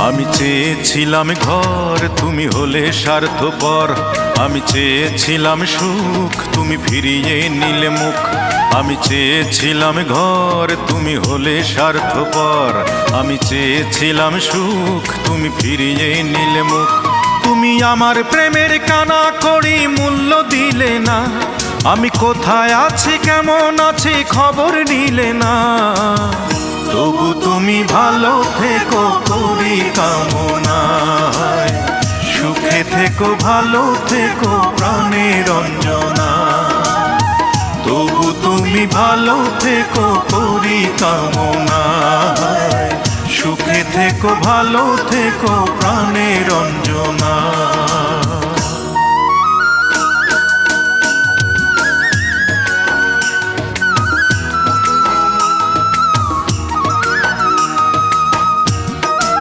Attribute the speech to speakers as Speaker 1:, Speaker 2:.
Speaker 1: আমি চেয়েছিলাম ঘর, তুমি হলে স্বার্থপর। আমি চেয়েছিলাম সুখ, তুমি ফিরিয়ে নিলে মুখ। আমি চেয়েছিলাম ঘর, তুমি হলে স্বার্থপর। আমি চেয়েছিলাম সুখ, তুমি ফিরিয়ে নিলে মুখ। তুমি আমার প্রেমের কানা করি মূল্য দিলে না। আমি কোথায় আছি, কেমন আছি, খবর নিলে না। তবু তুমি ভালো থেকো করি কামনায়। সুখে থেকো, ভালো থেকো প্রাণের রঞ্জনা। তবু তুমি ভালো থেকো করি কামনায়। সুখে থেকো, ভালো থেকো প্রাণের রঞ্জনা।